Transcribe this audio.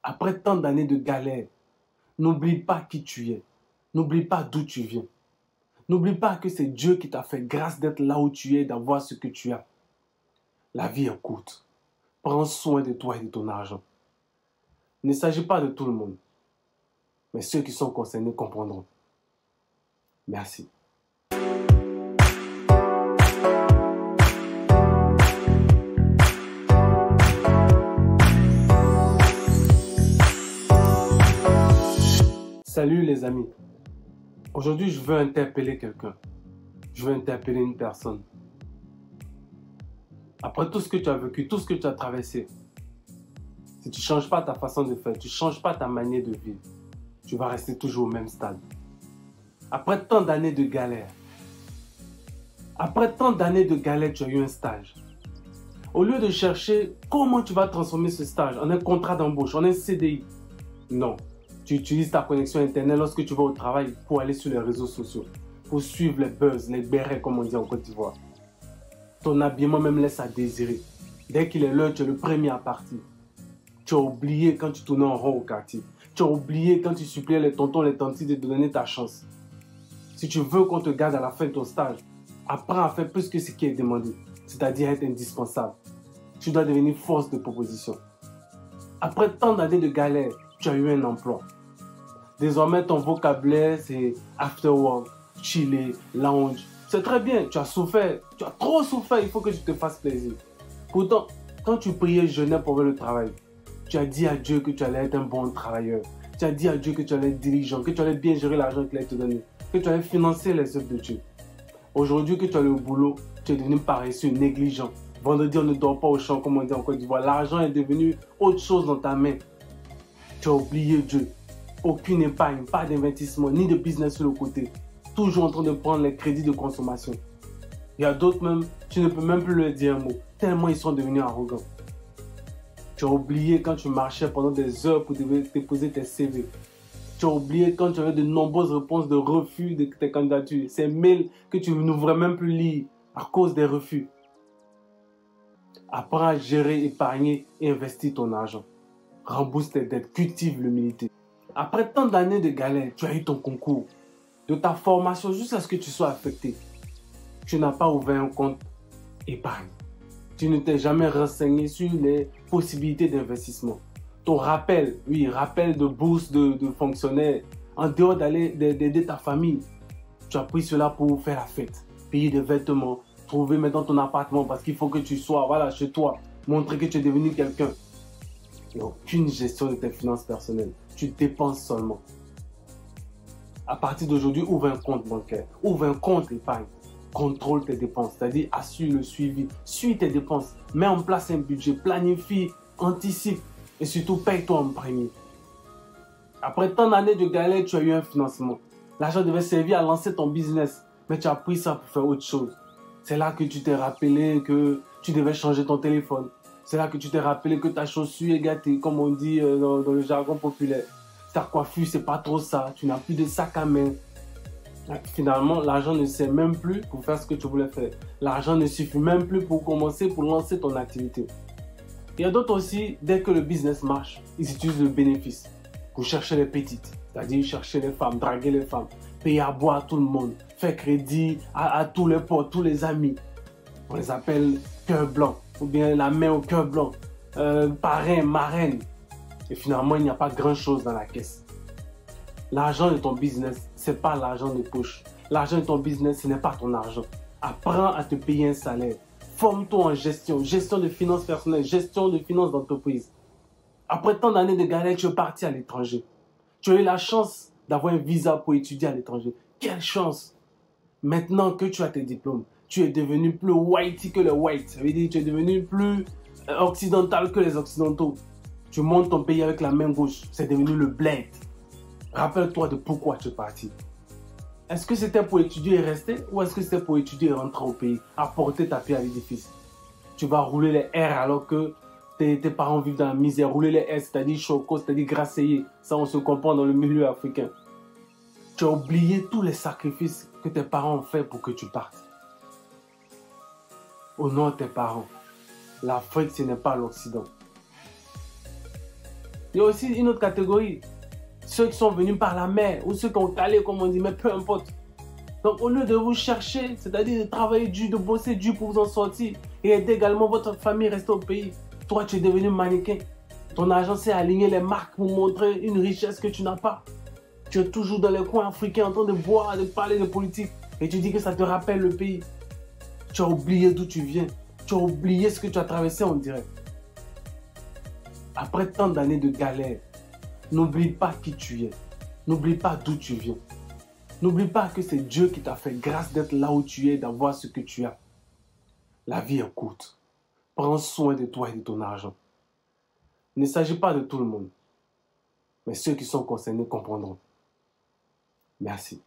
Après tant d'années de galère, n'oublie pas qui tu es. N'oublie pas d'où tu viens. N'oublie pas que c'est Dieu qui t'a fait grâce d'être là où tu es, d'avoir ce que tu as. La vie est courte. Prends soin de toi et de ton argent. Il ne s'agit pas de tout le monde, mais ceux qui sont concernés comprendront. Merci. Salut les amis. Aujourd'hui, je veux interpeller quelqu'un. Je veux interpeller une personne. Après tout ce que tu as vécu, tout ce que tu as traversé, si tu ne changes pas ta façon de faire, tu ne changes pas ta manière de vivre, tu vas rester toujours au même stade. Après tant d'années de galère, tu as eu un stage. Au lieu de chercher comment tu vas transformer ce stage en un contrat d'embauche, en un CDI, non. Tu utilises ta connexion Internet lorsque tu vas au travail pour aller sur les réseaux sociaux, pour suivre les buzz, les bérets comme on dit en Côte d'Ivoire. Ton habillement même laisse à désirer. Dès qu'il est l'heure, tu es le premier à partir. Tu as oublié quand tu tournais en rond au quartier. Tu as oublié quand tu suppliais les tontons, les tantis de te donner ta chance. Si tu veux qu'on te garde à la fin de ton stage, apprends à faire plus que ce qui est demandé, c'est-à-dire être indispensable. Tu dois devenir force de proposition. Après tant d'années de galère, tu as eu un emploi. Désormais, ton vocabulaire, c'est after work, chiller, lounge. C'est très bien, tu as souffert, tu as trop souffert, il faut que tu te fasses plaisir. Pourtant, quand tu priais, jeûnais pour le travail, tu as dit à Dieu que tu allais être un bon travailleur. Tu as dit à Dieu que tu allais être diligent, que tu allais bien gérer l'argent qu'il allait te donner, que tu allais financer les œuvres de Dieu. Aujourd'hui que tu as le boulot, tu es devenu paresseux, négligent. Vendredi, on ne dort pas au champ, comme on dit en Côte d'Ivoire. L'argent est devenu autre chose dans ta main. Tu as oublié Dieu. Aucune épargne, pas d'investissement, ni de business sur le côté. Toujours en train de prendre les crédits de consommation. Il y a d'autres même, tu ne peux même plus leur dire un mot, tellement ils sont devenus arrogants. Tu as oublié quand tu marchais pendant des heures pour déposer tes CV. Tu as oublié quand tu avais de nombreuses réponses de refus de tes candidatures. Ces mails que tu n'ouvrais même plus lire à cause des refus. Apprends à gérer, épargner et investir ton argent. Rembourse tes dettes, cultive l'humilité. Après tant d'années de galère, tu as eu ton concours. De ta formation jusqu'à ce que tu sois affecté. Tu n'as pas ouvert un compte épargne. Tu ne t'es jamais renseigné sur les possibilités d'investissement. Ton rappel, rappel de bourse de fonctionnaire, en dehors d'aider ta famille, tu as pris cela pour faire la fête, payer des vêtements, trouver maintenant ton appartement parce qu'il faut que tu sois chez toi, montrer que tu es devenu quelqu'un. Il n'y a aucune gestion de tes finances personnelles. Tu dépenses seulement. À partir d'aujourd'hui, ouvre un compte bancaire, ouvre un compte épargne. Contrôle tes dépenses, c'est-à-dire assure le suivi, suis tes dépenses, mets en place un budget, planifie, anticipe et surtout paye-toi en premier. Après tant d'années de galère, tu as eu un financement. L'argent devait servir à lancer ton business, mais tu as pris ça pour faire autre chose. C'est là que tu t'es rappelé que tu devais changer ton téléphone. C'est là que tu t'es rappelé que ta chaussure est gâtée, comme on dit dans le jargon populaire. Ta coiffure, c'est pas trop ça, tu n'as plus de sac à main. Finalement, l'argent ne sert même plus pour faire ce que tu voulais faire. L'argent ne suffit même plus pour lancer ton activité. Il y a d'autres aussi, dès que le business marche, ils utilisent le bénéfice pour chercher les petites, c'est-à-dire chercher les femmes, draguer les femmes, payer à boire à tout le monde, faire crédit à tous les potes, tous les amis. On les appelle cœur blanc, ou bien la main au cœur blanc, parrain, marraine. Et finalement, il n'y a pas grand-chose dans la caisse. L'argent de ton business, ce n'est pas l'argent de poche. L'argent de ton business, ce n'est pas ton argent. Apprends à te payer un salaire. Forme-toi en gestion, gestion de finances personnelles, gestion de finances d'entreprise. Après tant d'années de galère, tu es parti à l'étranger. Tu as eu la chance d'avoir un visa pour étudier à l'étranger. Quelle chance! Maintenant que tu as tes diplômes, tu es devenu plus whitey que les whites. Ça veut dire que tu es devenu plus occidental que les occidentaux. Tu montes ton pays avec la main gauche. C'est devenu le bled. Rappelle-toi de pourquoi tu es parti. Est-ce que c'était pour étudier et rester ou est-ce que c'était pour étudier et rentrer au pays, apporter ta pierre à l'édifice? Tu vas rouler les airs alors que tes parents vivent dans la misère. Rouler les airs, c'est-à-dire choco, c'est-à-dire grasseiller. Ça, on se comprend dans le milieu africain. Tu as oublié tous les sacrifices que tes parents ont fait pour que tu partes. Au nom de tes parents, l'Afrique, ce n'est pas l'Occident. Il y a aussi une autre catégorie. Ceux qui sont venus par la mer ou ceux qui ont calé, comme on dit, mais peu importe. Donc, au lieu de vous chercher, c'est-à-dire de travailler dur, de bosser dur pour vous en sortir et aider également votre famille à rester au pays, toi, tu es devenu mannequin. Ton agent s'est aligné les marques pour montrer une richesse que tu n'as pas. Tu es toujours dans les coins africains en train de boire, de parler de politique et tu dis que ça te rappelle le pays. Tu as oublié d'où tu viens. Tu as oublié ce que tu as traversé, on dirait. Après tant d'années de galère, n'oublie pas qui tu es. N'oublie pas d'où tu viens. N'oublie pas que c'est Dieu qui t'a fait grâce d'être là où tu es, d'avoir ce que tu as. La vie est courte. Prends soin de toi et de ton argent. Il ne s'agit pas de tout le monde, mais ceux qui sont concernés comprendront. Merci.